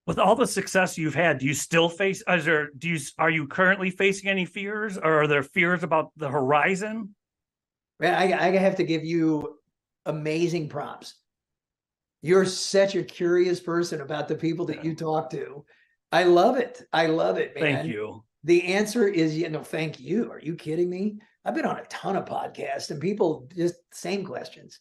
With all the success you've had, do you still face, are you currently facing any fears, or are there fears about the horizon? I have to give you amazing props. You're such a curious person about the people that you talk to. I love it. I love it, man. Thank you. The answer is, thank you. Are you kidding me? I've been on a ton of podcasts and people just same questions.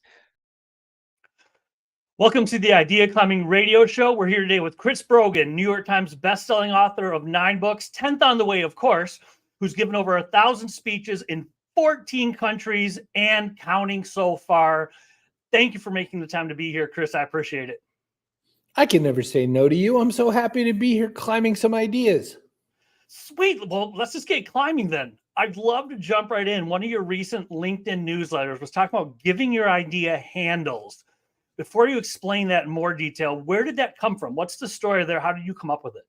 Welcome to the Idea Climbing Radio Show. We're here today with Chris Brogan, New York Times bestselling author of 9 books, 10th on the way, of course, who's given over 1,000 speeches in 14 countries and counting so far. Thank you for making the time to be here, Chris. I appreciate it. I can never say no to you. I'm so happy to be here climbing some ideas. Sweet. Well, let's just get climbing then. I'd love to jump right in. One of your recent LinkedIn newsletters was talking about giving your idea handles. Before you explain that in more detail, where did that come from? What's the story there? How did you come up with it?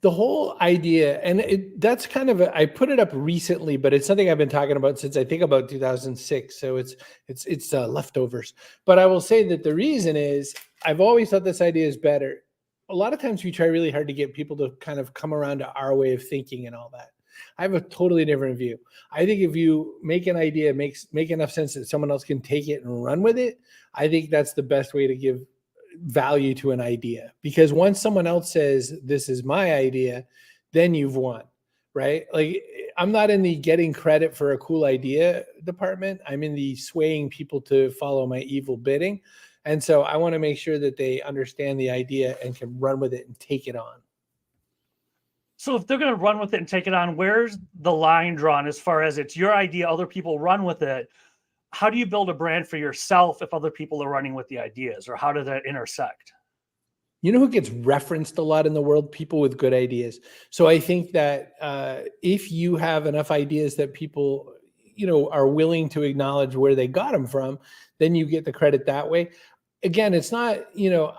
The whole idea, and that's kind of I put it up recently, but it's something I've been talking about since I think about 2006. So it's leftovers. But I will say that the reason is I've always thought this idea is better. A lot of times we try really hard to get people to kind of come around to our way of thinking and all that. I have a totally different view. I think if you make an idea, make enough sense that someone else can take it and run with it, I think that's the best way to give value to an idea. Because once someone else says, this is my idea, then you've won, right? Like, I'm not in the getting credit for a cool idea department. I'm in the swaying people to follow my evil bidding. And so I want to make sure that they understand the idea and can run with it and take it on. So if they're going to run with it and take it on, where's the line drawn as far as it's your idea, other people run with it? How do you build a brand for yourself if other people are running with the ideas, or how does that intersect? You know who gets referenced a lot in the world? People with good ideas. So I think that if you have enough ideas that people, are willing to acknowledge where they got them from, then you get the credit that way. Again, it's not,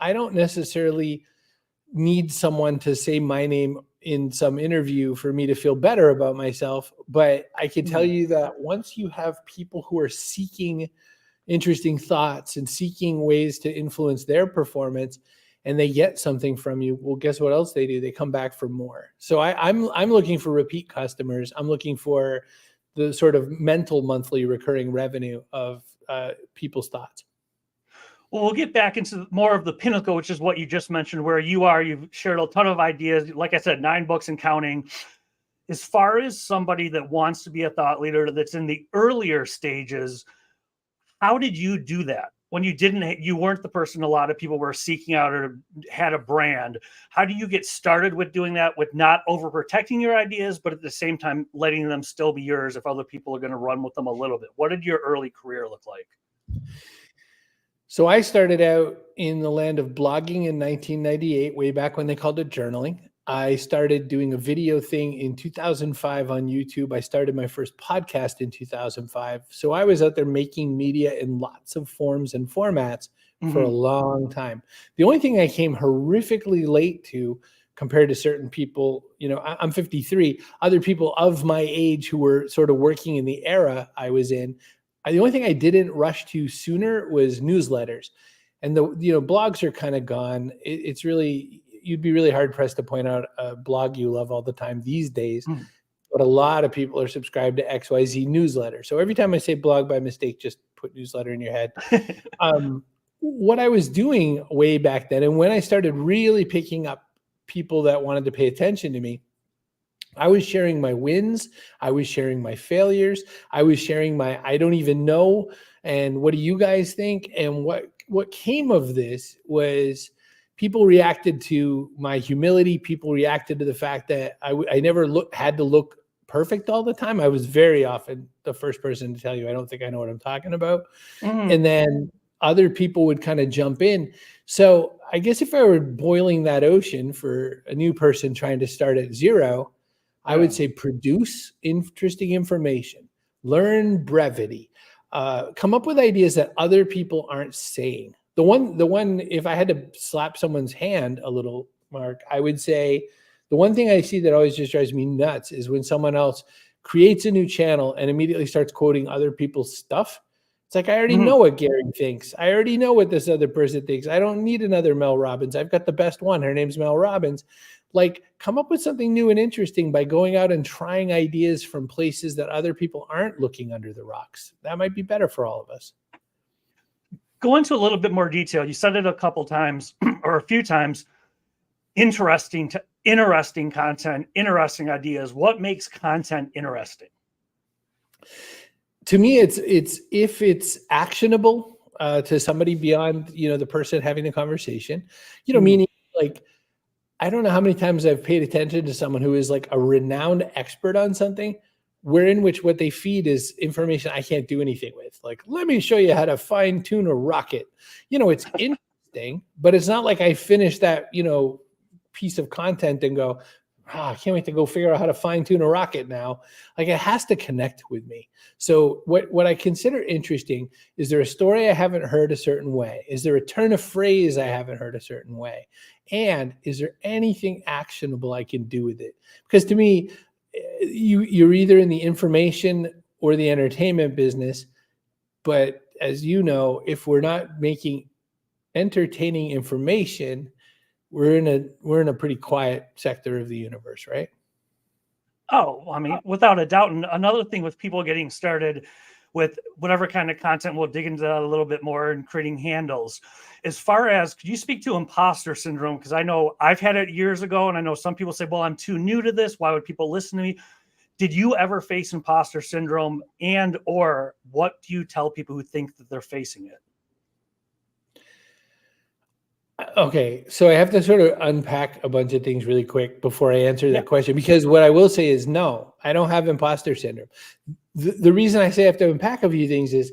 I don't necessarily need someone to say my name in some interview for me to feel better about myself. But I can tell you that once you have people who are seeking interesting thoughts and seeking ways to influence their performance, and they get something from you, well, guess what else they do? They come back for more. So I'm looking for repeat customers. I'm looking for the sort of mental monthly recurring revenue of people's thoughts. Well, we'll get back into more of the pinnacle, which is what you just mentioned, where you've shared a ton of ideas. Like I said, 9 books and counting. As far as somebody that wants to be a thought leader that's in the earlier stages, how did you do that? When you weren't the person a lot of people were seeking out or had a brand. How do you get started with doing that, with not overprotecting your ideas, but at the same time letting them still be yours if other people are going to run with them a little bit? What did your early career look like? So I started out in the land of blogging in 1998, way back when they called it journaling. I started doing a video thing in 2005 on YouTube. I started my first podcast in 2005. So I was out there making media in lots of forms and formats for a long time. The only thing I came horrifically late to compared to certain people, I'm 53, other people of my age who were sort of working in the era I was in, the only thing I didn't rush to sooner was newsletters. And blogs are kind of gone. It's really, you'd be really hard pressed to point out a blog you love all the time these days. But a lot of people are subscribed to XYZ newsletter. So every time I say blog by mistake, just put newsletter in your head. What I was doing way back then, and when I started really picking up people that wanted to pay attention to me, I was sharing my wins. I was sharing my failures. I was sharing my, I don't even know. And what do you guys think? And what came of this was people reacted to my humility. People reacted to the fact that I never had to look perfect all the time. I was very often the first person to tell you, I don't think I know what I'm talking about. And then other people would kind of jump in. So I guess if I were boiling that ocean for a new person trying to start at zero, I would say produce interesting information, learn brevity, come up with ideas that other people aren't saying. The one, if I had to slap someone's hand a little, Mark, I would say the one thing I see that always just drives me nuts is when someone else creates a new channel and immediately starts quoting other people's stuff. It's It's like, I already know what Gary thinks. I already know what this other person thinks. I don't need another Mel Robbins. I've got the best one. Her name's Mel Robbins. Like, come up with something new and interesting by going out and trying ideas from places that other people aren't looking under the rocks. That might be better for all of us. Go into a little bit more detail. You said it a couple times or a few times. Interesting content, interesting ideas. What makes content interesting? To me, it's if it's actionable to somebody beyond, the person having the conversation, meaning like, I don't know how many times I've paid attention to someone who is like a renowned expert on something, wherein which what they feed is information I can't do anything with. Like, let me show you how to fine tune a rocket. It's interesting, but it's not like I finish that, piece of content and go, I can't wait to go figure out how to fine tune a rocket now. Like, it has to connect with me. So what I consider interesting, is there a story I haven't heard a certain way? Is there a turn of phrase I haven't heard a certain way? And is there anything actionable I can do with it? Because to me, you're either in the information or the entertainment business. But as you know, if we're not making entertaining information, we're in a pretty quiet sector of the universe, right? Oh, I mean, without a doubt. And another thing with people getting started with whatever kind of content, we'll dig into that a little bit more, and creating handles. As far as, could you speak to imposter syndrome? Because I know I've had it years ago, and I know some people say, well, I'm too new to this. Why would people listen to me? Did you ever face imposter syndrome, and or what do you tell people who think that they're facing it? Okay, so I have to sort of unpack a bunch of things really quick before I answer that question, because what I will say is, no, I don't have imposter syndrome. The reason I say I have to unpack a few things is,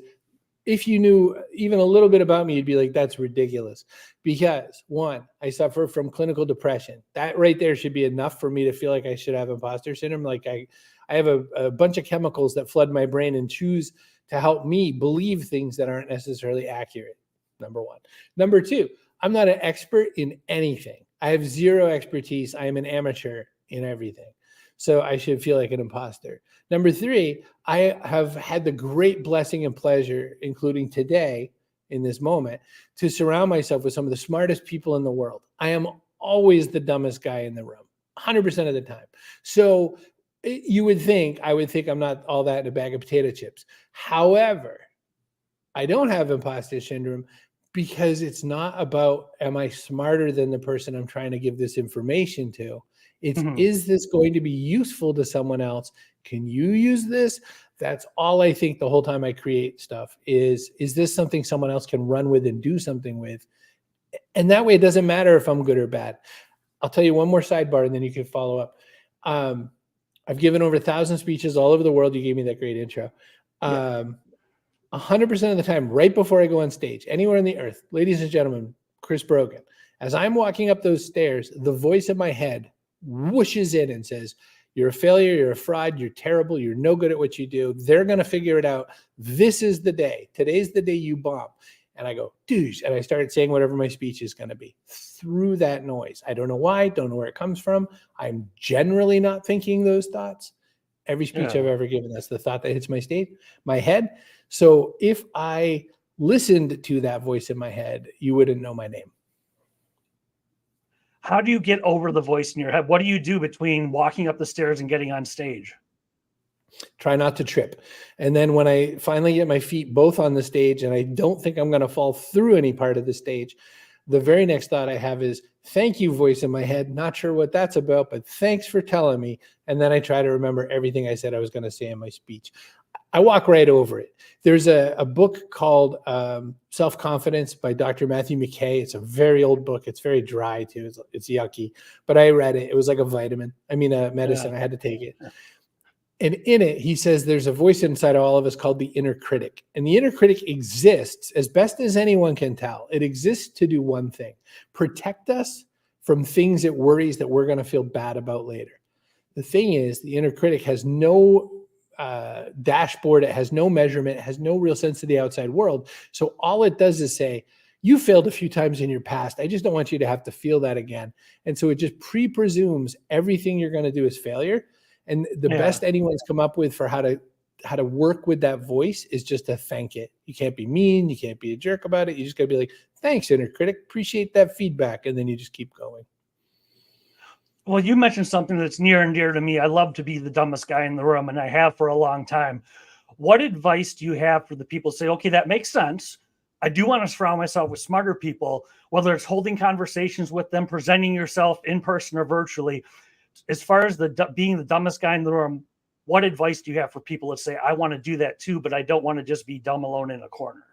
if you knew even a little bit about me, you'd be like, that's ridiculous. Because one, I suffer from clinical depression. That right there should be enough for me to feel like I should have imposter syndrome. Like, I have a bunch of chemicals that flood my brain and choose to help me believe things that aren't necessarily accurate. Number one. Number two, I'm not an expert in anything. I have zero expertise. I am an amateur in everything. So I should feel like an imposter. Number three, I have had the great blessing and pleasure, including today in this moment, to surround myself with some of the smartest people in the world. I am always the dumbest guy in the room, 100% of the time. So I would think I'm not all that in a bag of potato chips. However, I don't have imposter syndrome, because it's not about, am I smarter than the person I'm trying to give this information to? It's, is this going to be useful to someone else? Can you use this? That's all I think the whole time I create stuff is this something someone else can run with and do something with? And that way, it doesn't matter if I'm good or bad. I'll tell you one more sidebar, and then you can follow up. I've given over 1,000 speeches all over the world. You gave me that great intro. 100% of the time, right before I go on stage, anywhere on the earth, ladies and gentlemen, Chris Brogan, as I'm walking up those stairs, the voice in my head whooshes in and says, you're a failure, you're a fraud, you're terrible, you're no good at what you do. They're going to figure it out. This is the day. Today's the day you bomb. And I go, douche. And I started saying whatever my speech is going to be through that noise. I don't know why, don't know where it comes from. I'm generally not thinking those thoughts. Every speech I've ever given, that's the thought that hits my head. So if I listened to that voice in my head, you wouldn't know my name. How do you get over the voice in your head? What do you do between walking up the stairs and getting on stage? Try not to trip. And then when I finally get my feet both on the stage and I don't think I'm going to fall through any part of the stage, the very next thought I have is, thank you, voice in my head. Not sure what that's about, but thanks for telling me. And then I try to remember everything I said I was going to say in my speech. I walk right over it. There's a book called Self-Confidence by Dr. Matthew McKay. It's a very old book. It's very dry too. It's yucky, but I read it. It was like a medicine. I had to take it. And in it, he says there's a voice inside of all of us called the inner critic. And the inner critic exists, as best as anyone can tell. It exists to do one thing: protect us from things it worries that we're going to feel bad about later. The thing is, the inner critic has no dashboard. It has no measurement. It has no real sense of the outside world. So all it does is say, you failed a few times in your past. I just don't want you to have to feel that again. And so it just pre-presumes everything you're going to do is failure. And the best anyone's come up with for how to to work with that voice is just to thank it. You can't be mean. You can't be a jerk about it. You just got to be like, thanks, inner critic. Appreciate that feedback. And then you just keep going. Well, you mentioned something that's near and dear to me. I love to be the dumbest guy in the room, and I have for a long time. What advice do you have for the people to say, okay, that makes sense. I do want to surround myself with smarter people, whether it's holding conversations with them, presenting yourself in person or virtually. As far as being the dumbest guy in the room, what advice do you have for people that say, I want to do that too, but I don't want to just be dumb alone in a corner?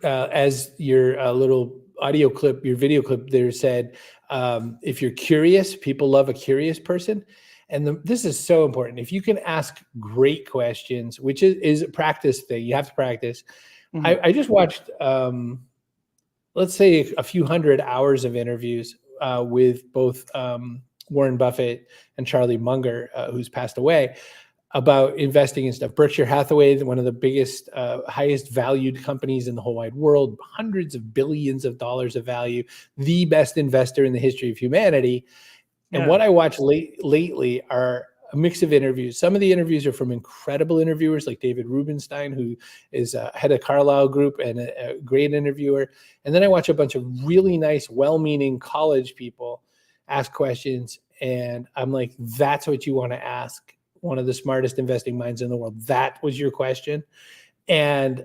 As your little audio clip, your video clip there said, if you're curious, people love a curious person. And this is so important. If you can ask great questions, which is a practice thing, you have to practice. Mm-hmm. I just watched, let's say a few hundred hours of interviews with both Warren Buffett and Charlie Munger, who's passed away, about investing in stuff. Berkshire Hathaway, one of the biggest, highest valued companies in the whole wide world, hundreds of billions of dollars of value, the best investor in the history of humanity. And what I watch lately are a mix of interviews. Some of the interviews are from incredible interviewers like David Rubenstein, who is head of Carlyle Group and a great interviewer. And then I watch a bunch of really nice, well-meaning college people ask questions. And I'm like, that's what you want to ask one of the smartest investing minds in the world. That was your question. And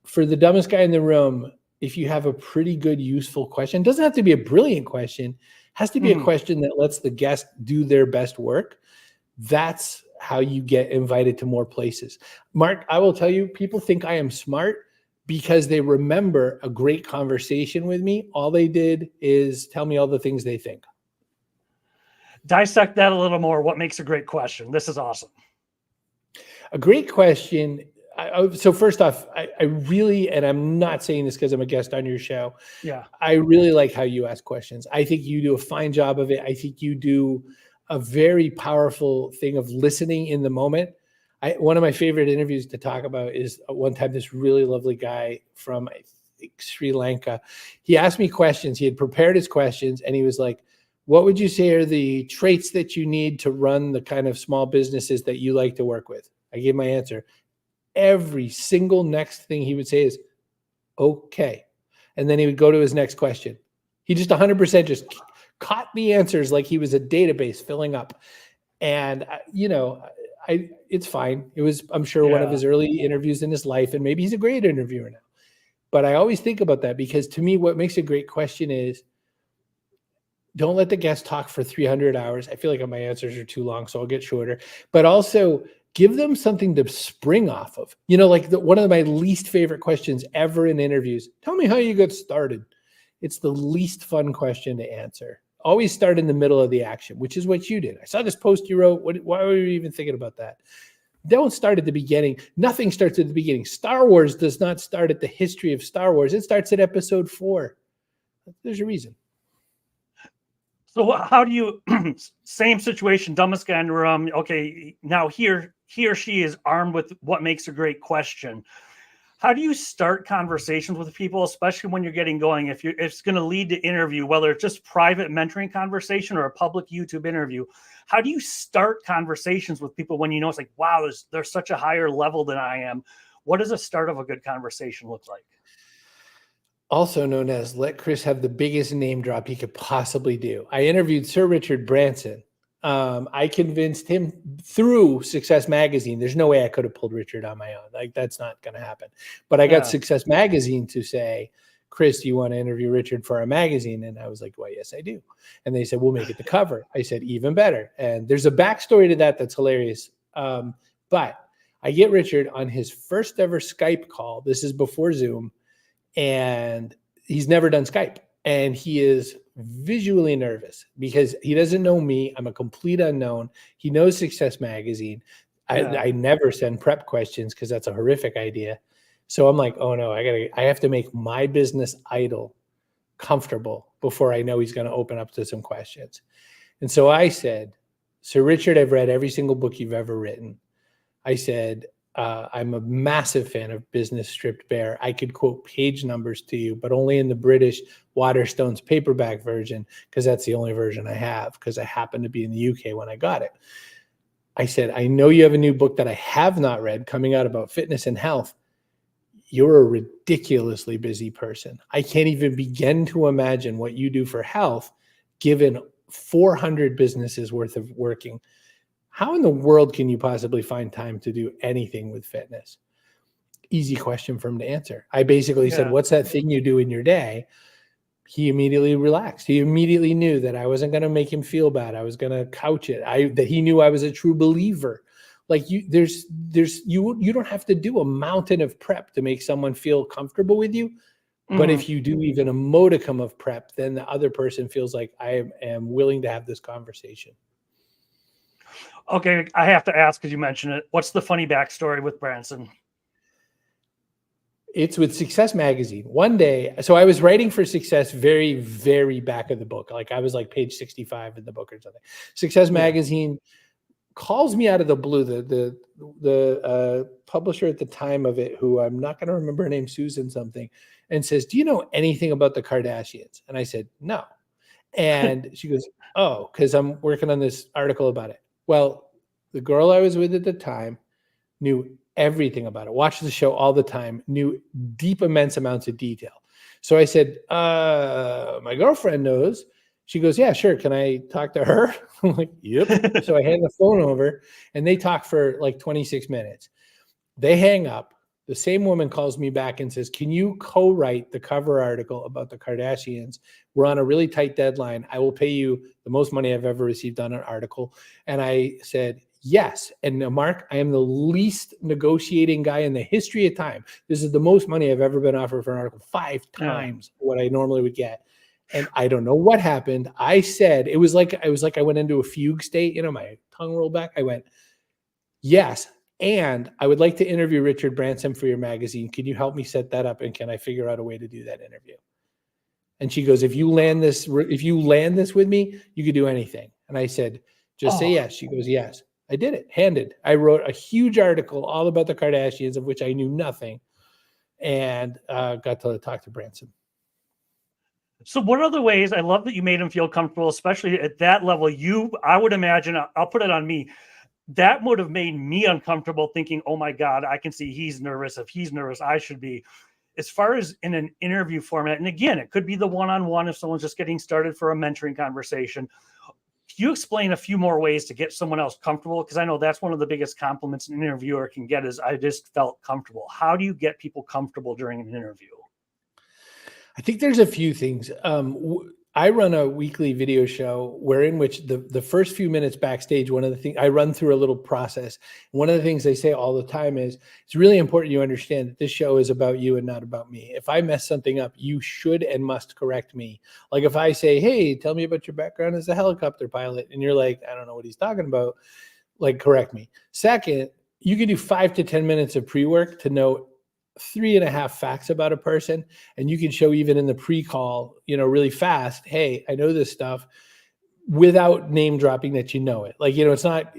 for the dumbest guy in the room, if you have a pretty good, useful question, it doesn't have to be a brilliant question, has to be a question that lets the guest do their best work. That's how you get invited to more places. Mark, I will tell you, people think I am smart because they remember a great conversation with me. All they did is tell me all the things they think. Dissect that a little more. What makes a great question? This is awesome. A great question. So first off, I really, and I'm not saying this because I'm a guest on your show. Yeah. I really like how you ask questions. I think you do a fine job of it. I think you do a very powerful thing of listening in the moment. One of my favorite interviews to talk about is one time this really lovely guy from, I think, Sri Lanka. He asked me questions. He had prepared his questions and he was like, what would you say are the traits that you need to run the kind of small businesses that you like to work with? I gave my answer. Every single next thing he would say is, okay. And then he would go to his next question. He just 100% just caught the answers like he was a database filling up. And, it's fine. It was, I'm sure, one of his early interviews in his life, and maybe he's a great interviewer now. But I always think about that because to me, what makes a great question is, don't let the guest talk for 300 hours. I feel like my answers are too long, so I'll get shorter. But also give them something to spring off of. Like one of my least favorite questions ever in interviews, tell me how you got started. It's the least fun question to answer. Always start in the middle of the action, which is what you did. I saw this post you wrote. Why were you even thinking about that? Don't start at the beginning. Nothing starts at the beginning. Star Wars does not start at the history of Star Wars. It starts at episode 4. There's a reason. So how do you, same situation, dumbest guy in the room. Okay, now he or she is armed with what makes a great question. How do you start conversations with people, especially when you're getting going? If it's going to lead to interview, whether it's just private mentoring conversation or a public YouTube interview, how do you start conversations with people when you know it's like, wow, they're such a higher level than I am? What does a start of a good conversation look like? Also known as let Chris have the biggest name drop he could possibly do. I interviewed Sir Richard Branson. I convinced him through Success Magazine. There's no way I could have pulled Richard on my own. Like, that's not going to happen. But I got Success Magazine to say, Chris, do you want to interview Richard for our magazine? And I was like, well, yes, I do. And they said, we'll make it the cover. I said, even better. And there's a backstory to that that's hilarious. But I get Richard on his first ever Skype call. This is before Zoom. And he's never done Skype. And he is visually nervous because he doesn't know me. I'm a complete unknown. He knows Success Magazine. I never send prep questions because that's a horrific idea. So I'm like, oh no, I have to make my business idol comfortable before I know he's going to open up to some questions. And so I said, Sir Richard, I've read every single book you've ever written. I said, I'm a massive fan of Business Stripped Bare. I could quote page numbers to you, but only in the British Waterstones paperback version, because that's the only version I have, because I happened to be in the UK when I got it. I said, I know you have a new book that I have not read coming out about fitness and health. You're a ridiculously busy person. I can't even begin to imagine what you do for health, given 400 businesses worth of working. How in the world can you possibly find time to do anything with fitness? Easy question for him to answer. I basically said, what's that thing you do in your day? He immediately relaxed. He immediately knew that I wasn't going to make him feel bad. I was going to couch it. That he knew I was a true believer. Like you don't have to do a mountain of prep to make someone feel comfortable with you. But if you do even a modicum of prep, then the other person feels like I am willing to have this conversation. Okay, I have to ask because you mentioned it. What's the funny backstory with Branson? It's with Success Magazine. One day, so I was writing for Success very, very back of the book. Like I was like page 65 in the book or something. Success Magazine calls me out of the blue. The publisher at the time of it, who I'm not going to remember her name, Susan something, and says, do you know anything about the Kardashians? And I said, no. And she goes, oh, because I'm working on this article about it. Well, the girl I was with at the time knew everything about it, watched the show all the time, knew deep, immense amounts of detail. So I said, my girlfriend knows. She goes, yeah, sure. Can I talk to her? I'm like, yep. So I hand the phone over and they talk for like 26 minutes. They hang up. The same woman calls me back and says, can you co-write the cover article about the Kardashians? We're on a really tight deadline. I will pay you the most money I've ever received on an article. And I said, yes. And Mark, I am the least negotiating guy in the history of time. This is the most money I've ever been offered for an article, 5 times what I normally would get. And I don't know what happened. I said, it was like I went into a fugue state, you know, my tongue rolled back. I went, yes. And I would like to interview Richard Branson for your magazine. Can you help me set that up? And can I figure out a way to do that interview? And she goes, if you land this with me, you could do anything. And I said, just say yes. She goes, yes. I did it. Handed. I wrote a huge article all about the Kardashians, of which I knew nothing, and got to talk to Branson. So what other ways, I love that you made him feel comfortable, especially at that level. I would imagine, I'll put it on me, that would have made me uncomfortable thinking, oh my God, I can see he's nervous. If he's nervous, I should be. As far as in an interview format, and again, it could be the one-on-one if someone's just getting started for a mentoring conversation. Can you explain a few more ways to get someone else comfortable? Because I know that's one of the biggest compliments an interviewer can get is I just felt comfortable. How do you get people comfortable during an interview? I think there's a few things. I run a weekly video show in which the first few minutes backstage, one of the things I run through a little process. One of the things they say all the time is it's really important you understand that this show is about you and not about me. If I mess something up, you should and must correct me. Like if I say, hey, tell me about your background as a helicopter pilot, and you're like, I don't know what he's talking about, like correct me. Second, you can do 5 to 10 minutes of pre-work to know 3.5 facts about a person, and you can show even in the pre-call, really fast, hey, I know this stuff, without name dropping that you know it. Like, it's not,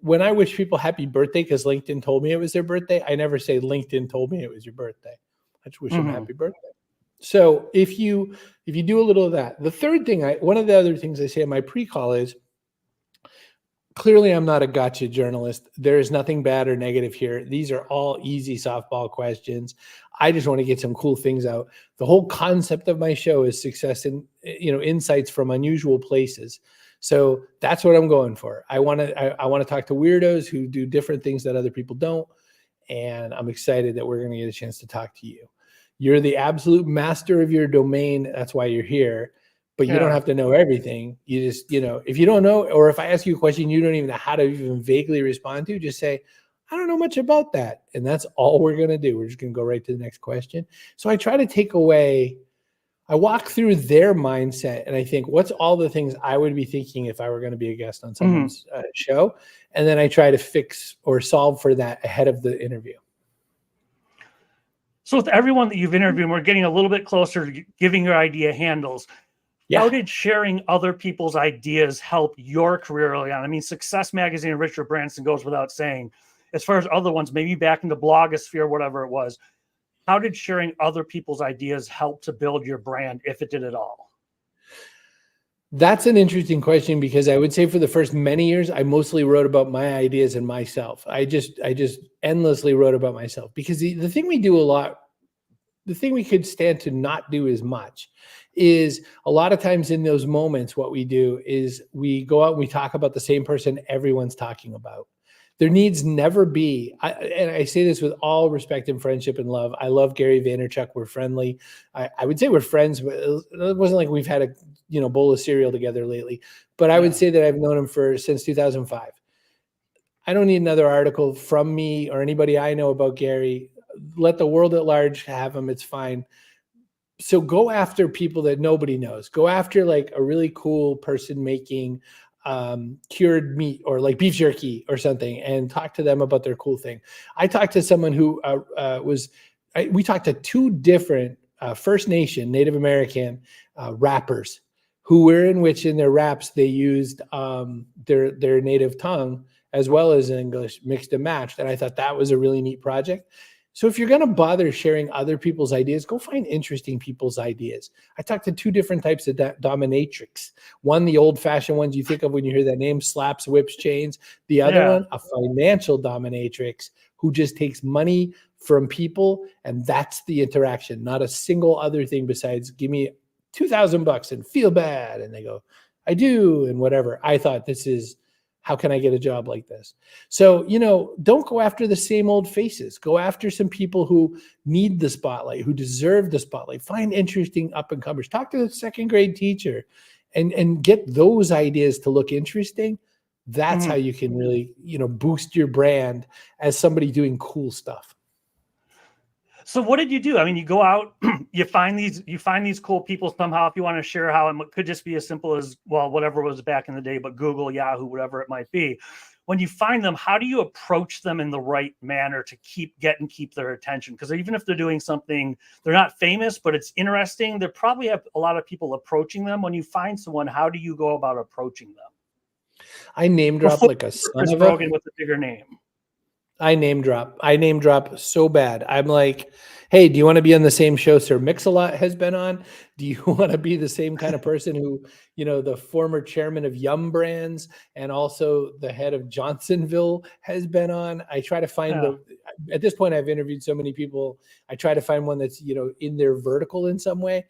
when I wish people happy birthday because LinkedIn told me it was their birthday, I never say LinkedIn told me it was your birthday. I just wish them happy birthday. So if you do a little of that, the third thing, one of the other things I say in my pre-call is, clearly, I'm not a gotcha journalist. There is nothing bad or negative here. These are all easy softball questions. I just want to get some cool things out. The whole concept of my show is success in, insights from unusual places. So that's what I'm going for. I want to talk to weirdos who do different things that other people don't. And I'm excited that we're going to get a chance to talk to you. You're the absolute master of your domain. That's why you're here. But you don't have to know everything. You just, if you don't know, or if I ask you a question you don't even know how to even vaguely respond to, just say, I don't know much about that. And that's all we're going to do. We're just going to go right to the next question. So I try to I walk through their mindset and I think, what's all the things I would be thinking if I were going to be a guest on someone's show? And then I try to fix or solve for that ahead of the interview. So with everyone that you've interviewed, we're getting a little bit closer to giving your idea handles. Yeah. How did sharing other people's ideas help your career early on? I mean, Success Magazine and Richard Branson goes without saying. As far as other ones, maybe back in the blogosphere, whatever it was, how did sharing other people's ideas help to build your brand, if it did at all? That's an interesting question, because I would say for the first many years, I mostly wrote about my ideas and myself. I just endlessly wrote about myself, because the thing we do a lot, the thing we could stand to not do as much, is a lot of times in those moments, what we do is we go out and we talk about the same person everyone's talking about. There needs never be, and I say this with all respect and friendship and love. I love Gary Vaynerchuk. We're friendly. I would say we're friends, but it wasn't like we've had a bowl of cereal together lately. But I would say that I've known him since 2005. I don't need another article from me or anybody I know about Gary. Let the world at large have him. It's fine. So go after people that nobody knows. Go after like a really cool person making cured meat or like beef jerky or something, and talk to them about their cool thing. I talked to someone who we talked to two different First Nation Native American rappers who were in their raps they used their native tongue as well as English mixed and matched. And I thought that was a really neat project. So if you're going to bother sharing other people's ideas, go find interesting people's ideas. I talked to two different types of dominatrix. One, the old-fashioned ones you think of when you hear that name, slaps, whips, chains. The other one, a financial dominatrix who just takes money from people, and that's the interaction, not a single other thing besides give me $2,000 and feel bad. And they go, I do, and whatever. I thought, this is, how can I get a job like this? So, don't go after the same old faces. Go after some people who need the spotlight, who deserve the spotlight. Find interesting up and comers. Talk to the second grade teacher and get those ideas to look interesting. That's how you can really, boost your brand as somebody doing cool stuff. So what did you do? I mean, you go out, you find these cool people somehow. If you want to share how it could just be as simple as, well, whatever was back in the day, but Google, Yahoo, whatever it might be. When you find them, how do you approach them in the right manner to keep their attention? Because even if they're doing something, they're not famous, but it's interesting, they probably have a lot of people approaching them. When you find someone, how do you go about approaching them? I name drop like a son Chris of Brogan with a bigger name. I name drop so bad. I'm like, hey, do you want to be on the same show Sir Mix-a-Lot has been on? Do you want to be the same kind of person who, the former chairman of Yum Brands and also the head of Johnsonville has been on? I try to find at this point, I've interviewed so many people. I try to find one that's, in their vertical in some way.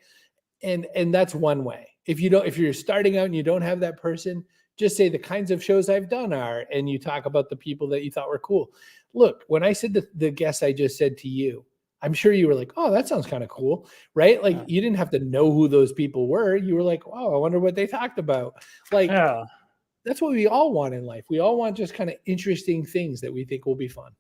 And that's one way. If you're starting out and you don't have that person, just say the kinds of shows I've done are, and you talk about the people that you thought were cool. Look, when I said the guests I just said to you, I'm sure you were like, oh, that sounds kind of cool, right? Like you didn't have to know who those people were. You were like, oh, I wonder what they talked about. Like, that's what we all want in life. We all want just kind of interesting things that we think will be fun.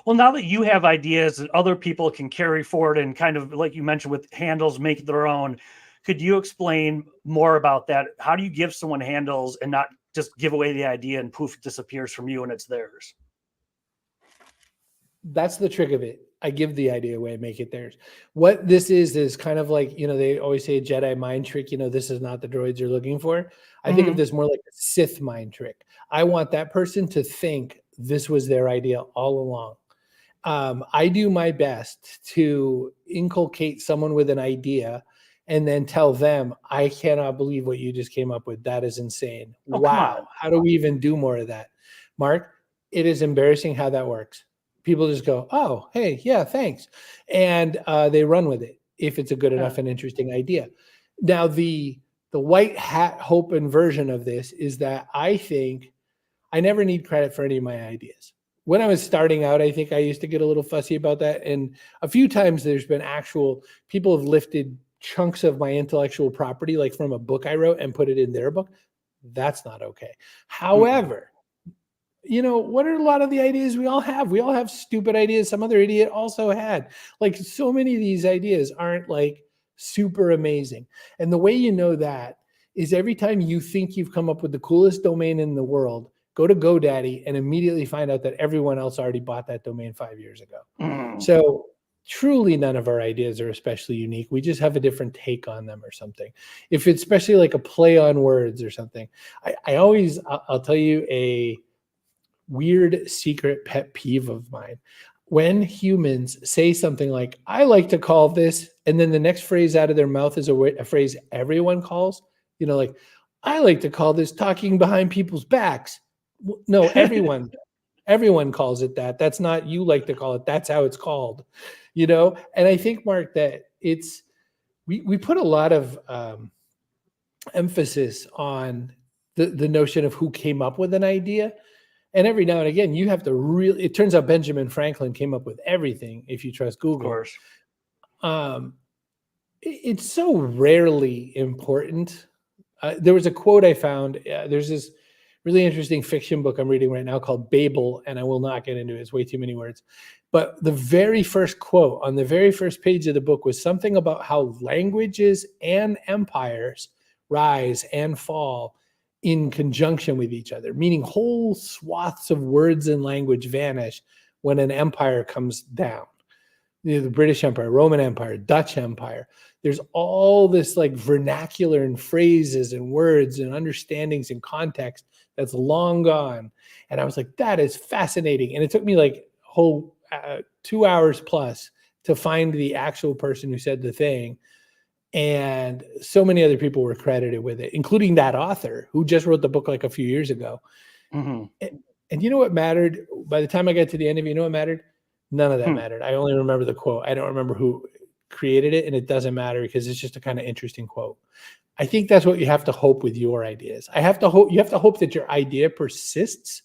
Well, now that you have ideas that other people can carry forward and kind of, like you mentioned, with handles, make their own, could you explain more about that? How do you give someone handles and not just give away the idea and poof, it disappears from you and it's theirs? That's the trick of it. I give the idea away and make it theirs. What this is kind of like, they always say a Jedi mind trick, this is not the droids you're looking for. I think of this more like a Sith mind trick. I want that person to think this was their idea all along. I do my best to inculcate someone with an idea and then tell them, I cannot believe what you just came up with. That is insane. Oh, wow. How do we even do more of that? Mark, it is embarrassing how that works. People just go, oh, hey, yeah, thanks. And they run with it if it's a good enough and interesting idea. Now, the white hat hope and version of this is that I think I never need credit for any of my ideas. When I was starting out, I think I used to get a little fussy about that. And a few times there's been people have lifted chunks of my intellectual property, like from a book I wrote, and put it in their book. That's not okay. However, what are a lot of the ideas we all have? We all have stupid ideas some other idiot also had. Like, so many of these ideas aren't like super amazing. And the way you know that is every time you think you've come up with the coolest domain in the world, go to GoDaddy and immediately find out that everyone else already bought that domain 5 years ago. So truly none of our ideas are especially unique. We just have a different take on them or something. If it's especially like a play on words or something, I'll tell you a weird secret pet peeve of mine. When humans say something like, I like to call this, and then the next phrase out of their mouth is a phrase everyone calls, like, I like to call this talking behind people's backs. No, everyone calls it that. That's not you like to call it. That's how it's called, And I think, Mark, that we put a lot of emphasis on the notion of who came up with an idea. And every now and again, you have to really, it turns out Benjamin Franklin came up with everything, if you trust Google. Of course. It's so rarely important. There was a quote I found. There's this really interesting fiction book I'm reading right now called Babel, and I will not get into it. It's way too many words. But the very first quote on the very first page of the book was something about how languages and empires rise and fall in conjunction with each other, meaning whole swaths of words and language vanish when an empire comes down. The British Empire, Roman Empire, Dutch Empire. There's all this like vernacular and phrases and words and understandings and context that's long gone. And I was like, that is fascinating. And it took me like whole 2 hours plus to find the actual person who said the thing. And so many other people were credited with it, including that author who just wrote the book like a few years ago. Mm-hmm. And you know what mattered? By the time I got to the end of it, you know what mattered? None of that mattered. I only remember the quote. I don't remember who created it, and it doesn't matter because it's just a kind of interesting quote. I think that's what you have to hope with your ideas. You have to hope that your idea persists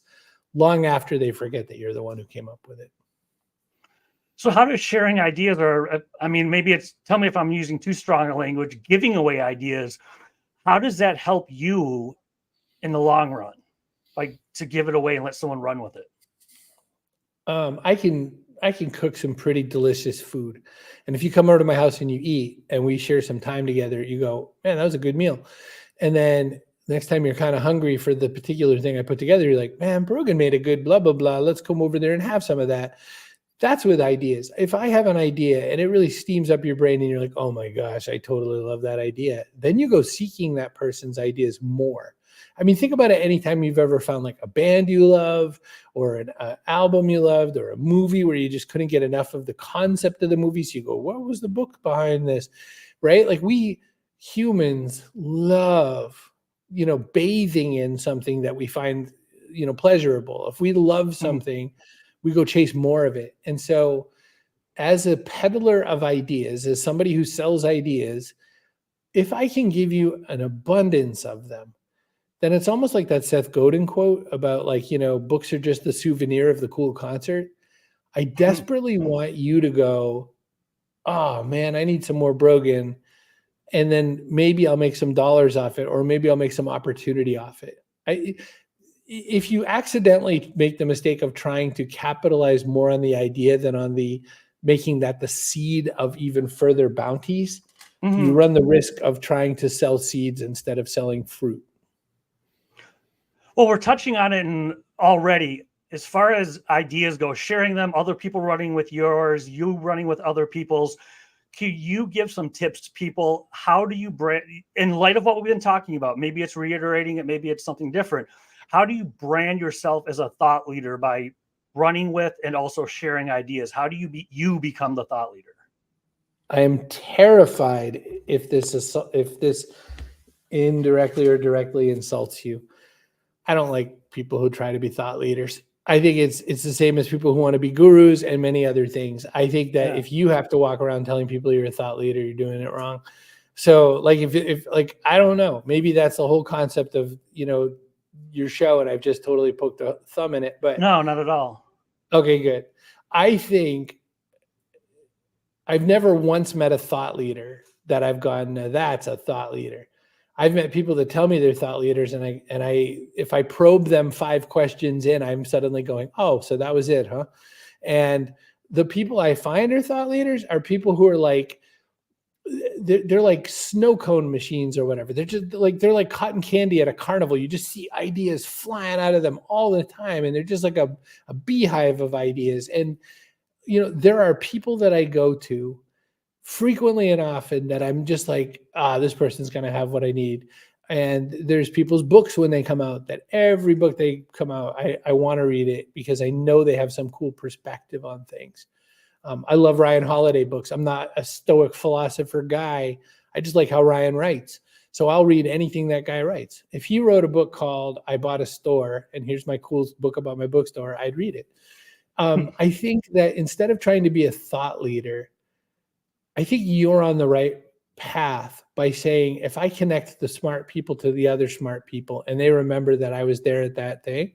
long after they forget that you're the one who came up with it. So how does sharing ideas, or maybe it's, tell me if I'm using too strong a language, giving away ideas, how does that help you in the long run? Like to give it away and let someone run with it? I can cook some pretty delicious food. And if you come over to my house and you eat and we share some time together, you go, man, that was a good meal. And then next time you're kind of hungry for the particular thing I put together, you're like, man, Brogan made a good blah, blah, blah. Let's come over there and have some of that. That's with ideas. If I have an idea and it really steams up your brain and you're like, oh my gosh, I totally love that idea. Then you go seeking that person's ideas more. I mean, think about it anytime you've ever found like a band you love or an album you loved or a movie where you just couldn't get enough of the concept of the movie. So you go, what was the book behind this? Right? Like we humans love, bathing in something that we find, pleasurable. If we love something, we go chase more of it. And so as a peddler of ideas, as somebody who sells ideas, if I can give you an abundance of them, then it's almost like that Seth Godin quote about books are just the souvenir of the cool concert. I desperately want you to go, oh man, I need some more Brogan. And then maybe I'll make some dollars off it, or maybe I'll make some opportunity off it. If you accidentally make the mistake of trying to capitalize more on the idea than on the making that the seed of even further bounties, you run the risk of trying to sell seeds instead of selling fruit. Well, we're touching on it already. As far as ideas go, sharing them, other people running with yours, you running with other people's, can you give some tips to people? How do you brand, in light of what we've been talking about? Maybe it's reiterating it, maybe it's something different. How do you brand yourself as a thought leader by running with and also sharing ideas? How do you become the thought leader? I am terrified if this indirectly or directly insults you. I don't like people who try to be thought leaders. I think it's the same as people who want to be gurus and many other things. I think that if you have to walk around telling people you're a thought leader, you're doing it wrong. So like if I don't know, maybe that's the whole concept of, your show, and I've just totally poked a thumb in it, but no, not at all. Okay, good. I think I've never once met a thought leader that I've gone, no, that's a thought leader. I've met people that tell me they're thought leaders, and I if I probe them 5 questions in, I'm suddenly going, oh, so that was it, huh? And the people I find are thought leaders are people who are like, they're like snow cone machines or whatever. They're like cotton candy at a carnival. You just see ideas flying out of them all the time, and they're just like a beehive of ideas. And there are people that I go to frequently and often that I'm just like, this person's going to have what I need. And there's people's books when they come out that every book they come out, I want to read it because I know they have some cool perspective on things. I love Ryan Holiday books. I'm not a stoic philosopher guy. I just like how Ryan writes. So I'll read anything that guy writes. If he wrote a book called I Bought a Store and here's my cool book about my bookstore, I'd read it. I think that instead of trying to be a thought leader, I think you're on the right path by saying, if I connect the smart people to the other smart people and they remember that I was there at that thing,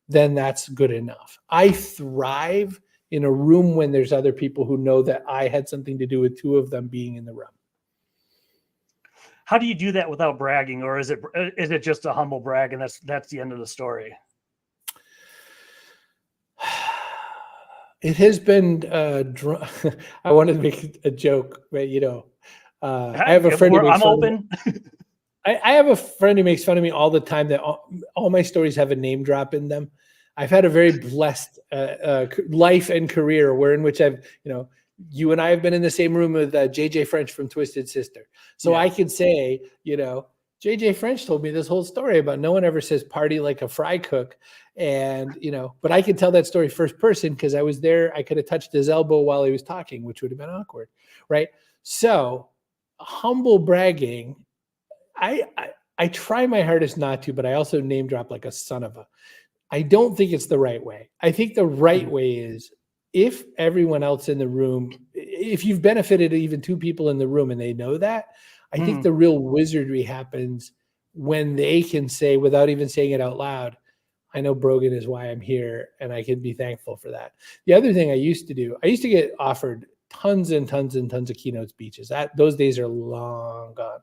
then that's good enough. I thrive in a room when there's other people who know that I had something to do with two of them being in the room. How do you do that without bragging, or is it just a humble brag and that's the end of the story? It has been, I wanted to make a joke, but I have a friend who makes I'm open. I have a friend who makes fun of me all the time that all my stories have a name drop in them. I've had a very blessed life and career in which I've, you and I have been in the same room with JJ French from Twisted Sister. So I could say, JJ French told me this whole story about no one ever says party like a fry cook. And, but I could tell that story first person because I was there. I could have touched his elbow while he was talking, which would have been awkward. Right. So humble bragging, I try my hardest not to, but I also name drop like a son of a. I don't think it's the right way. I think the right way is if everyone else in the room, if you've benefited even two people in the room and they know that, I think the real wizardry happens when they can say, without even saying it out loud, I know Brogan is why I'm here and I can be thankful for that. The other thing I used to do, I used to get offered tons and tons and tons of keynote speeches. Those days are long gone,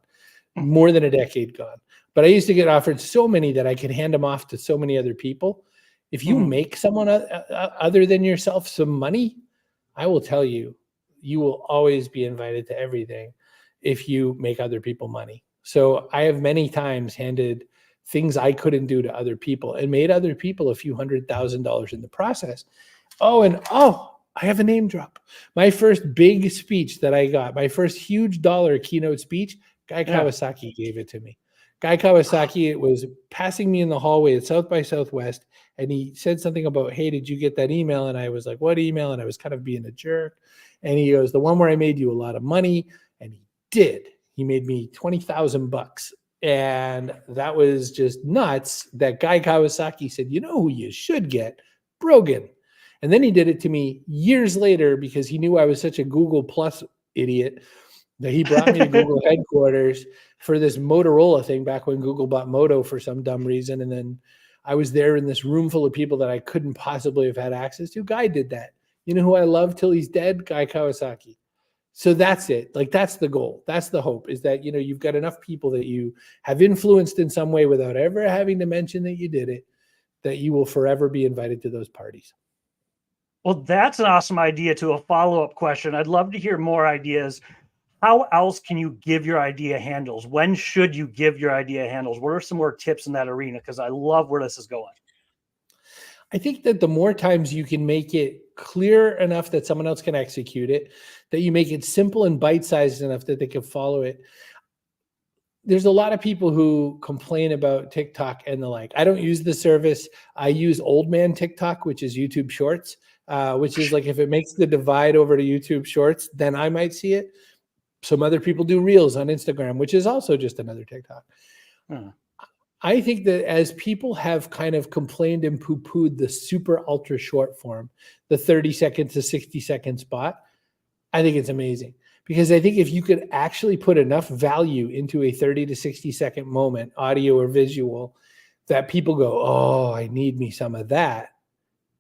more than a decade gone. But I used to get offered so many that I could hand them off to so many other people. If you make someone other than yourself some money, I will tell you, you will always be invited to everything if you make other people money. So I have many times handed things I couldn't do to other people and made other people a few $100,000 in the process. I have a name drop. My first big speech that I got, my first huge dollar keynote speech, Guy Kawasaki gave it to me. Guy Kawasaki, it was passing me in the hallway at South by Southwest, and he said something about, hey, did you get that email? And I was like, what email? And I was kind of being a jerk. And he goes, the one where I made you a lot of money. And he did. He made me $20,000. And that was just nuts that Guy Kawasaki said, you know who you should get? Brogan. And then he did it to me years later because he knew I was such a Google Plus idiot that he brought me to Google headquarters for this Motorola thing back when Google bought Moto for some dumb reason. And then I was there in this room full of people that I couldn't possibly have had access to. Guy did that. You know who I love till he's dead? Guy Kawasaki. So that's it. Like, that's the goal. That's the hope, is that, you've got enough people that you have influenced in some way without ever having to mention that you did it, that you will forever be invited to those parties. Well, that's an awesome idea to a follow-up question. I'd love to hear more ideas. How else can you give your idea handles? When should you give your idea handles? What are some more tips in that arena? Because I love where this is going. I think that the more times you can make it clear enough that someone else can execute it, that you make it simple and bite-sized enough that they can follow it. There's a lot of people who complain about TikTok and the like. I don't use the service. I use old man TikTok, which is YouTube Shorts, which is like, if it makes the divide over to YouTube Shorts, then I might see it. Some other people do Reels on Instagram, which is also just another TikTok. I think that as people have kind of complained and poo-pooed the super ultra short form, the 30-second to 60-second spot, I think it's amazing. Because I think if you could actually put enough value into a 30 to 60-second moment, audio or visual, that people go, oh, I need me some of that.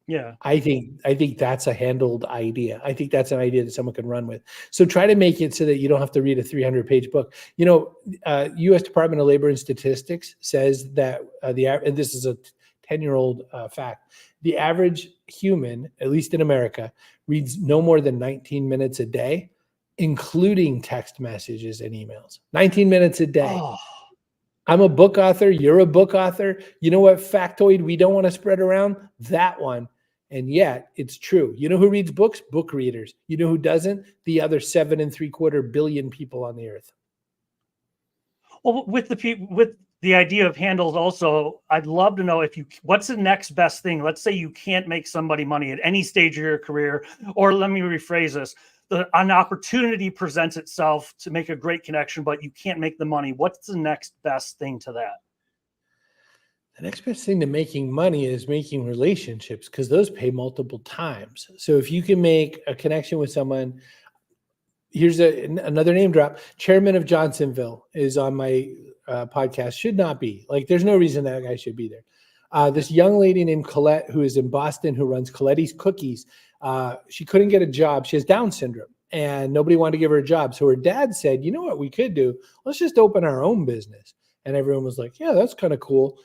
Yeah. I think that's a handled idea. I think that's an idea that someone can run with. So try to make it so that you don't have to read a 300-page book. U.S. Department of Labor and Statistics says that and this is a 10-year-old fact, the average human, at least in America, reads no more than 19 minutes a day, including text messages and emails. 19 minutes a day. Oh. I'm a book author. You're a book author. You know what factoid we don't want to spread around? That one. And yet it's true. You know who reads books? Book readers. You know who doesn't? The other 7.75 billion people on the earth. Well, with the idea of handles also, I'd love to know what's the next best thing? Let's say you can't make somebody money at any stage of your career, or let me rephrase this. an opportunity presents itself to make a great connection, but you can't make the money. What's the next best thing to that? The next best thing to making money is making relationships, because those pay multiple times. So if you can make a connection with someone, here's another name drop. Chairman of Johnsonville is on my podcast. Should not be. Like, there's no reason that guy should be there. This young lady named Colette, who is in Boston, who runs Colette's Cookies. She couldn't get a job. She has Down syndrome, and nobody wanted to give her a job. So her dad said, you know what we could do? Let's just open our own business. And everyone was like, yeah, that's kind of cool.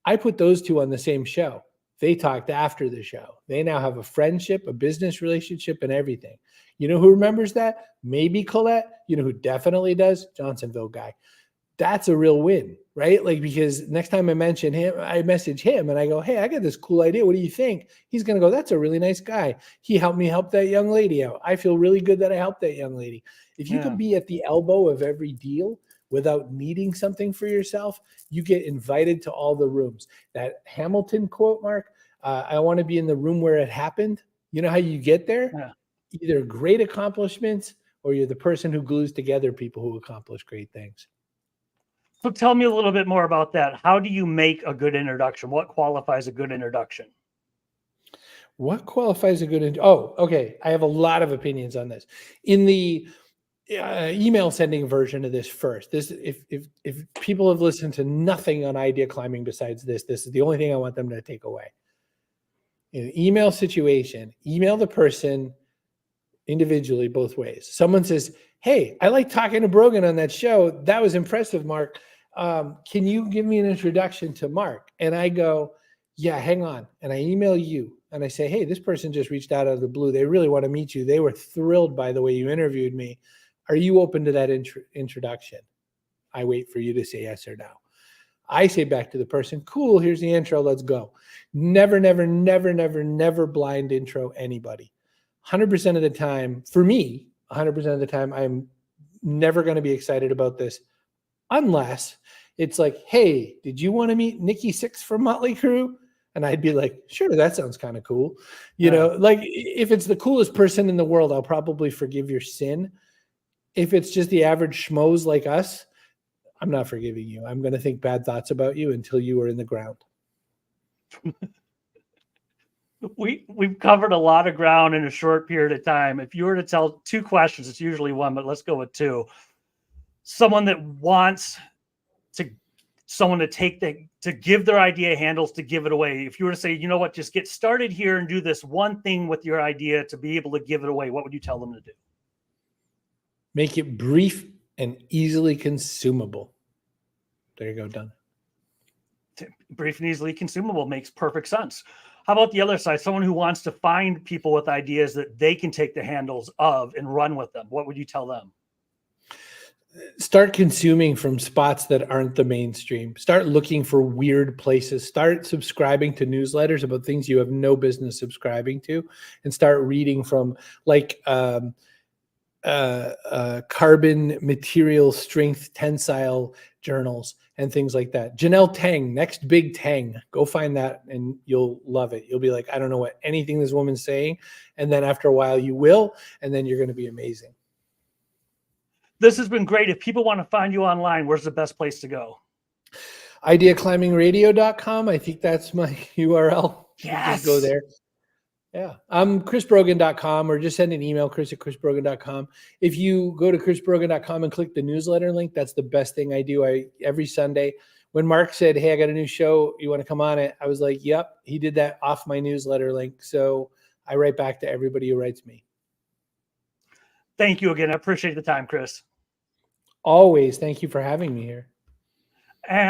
I put those two on the same show. They talked after the show. They now have a friendship, a business relationship, and everything. You know who remembers that? Maybe Colette. You know who definitely does? Johnsonville guy. That's a real win, right? Like, because next time I mention him, I message him and I go, hey, I got this cool idea. What do you think? He's going to go, that's a really nice guy. He helped me help that young lady out. I feel really good that I helped that young lady. If you can be at the elbow of every deal without needing something for yourself, you get invited to all the rooms. That Hamilton quote, Mark, I want to be in the room where it happened. You know how you get there? Yeah. Either great accomplishments, or you're the person who glues together people who accomplish great things. So tell me a little bit more about that. How do you make a good introduction? What qualifies a good introduction? What qualifies a good? Oh, okay. I have a lot of opinions on this. In the email sending version of this first, if people have listened to nothing on idea climbing besides this is the only thing I want them to take away. In an email situation, email the person individually both ways. Someone says, hey, I like talking to Brogan on that show. That was impressive, Mark. Can you give me an introduction to Mark? And I go, yeah, hang on. And I email you and I say, hey, this person just reached out of the blue. They really want to meet you. They were thrilled by the way you interviewed me. Are you open to that introduction? I wait for you to say yes or no. I say back to the person, cool, here's the intro, let's go. Never, never, never, never, never blind intro anybody. 100% of the time, for me, 100% of the time, I'm never going to be excited about this unless it's like, hey, did you want to meet Nikki Sixx from Motley Crue? And I'd be like, sure, that sounds kind of cool. You know, like if it's the coolest person in the world, I'll probably forgive your sin. If it's just the average schmoes like us, I'm not forgiving you. I'm going to think bad thoughts about you until you are in the ground. We've covered a lot of ground in a short period of time. If you were to tell two questions, it's usually one, but let's go with two. Someone that wants someone to give their idea handles to give it away. If you were to say, you know what, just get started here and do this one thing with your idea to be able to give it away, what would you tell them to do? Make it brief and easily consumable. There you go, done. Brief and easily consumable makes perfect sense. How about the other side? Someone who wants to find people with ideas that they can take the handles of and run with them. What would you tell them? Start consuming from spots that aren't the mainstream. Start looking for weird places. Start subscribing to newsletters about things you have no business subscribing to, and start reading from like carbon material strength tensile journals and things like that. Janelle Tang, Next Big Tang. Go find that and you'll love it. You'll be like, I don't know what anything this woman's saying. And then after a while you will, and then you're going to be amazing. This has been great. If people want to find you online, where's the best place to go? ideaclimbingradio.com. I think that's my URL. Yes. Just go there. Yeah. I'm chrisbrogan.com, or just send an email, chris@chrisbrogan.com. If you go to chrisbrogan.com and click the newsletter link, that's the best thing I do. Every Sunday, when Mark said, hey, I got a new show, you want to come on it? I was like, yep, he did that off my newsletter link. So I write back to everybody who writes me. Thank you again. I appreciate the time, Chris. Always. Thank you for having me here. And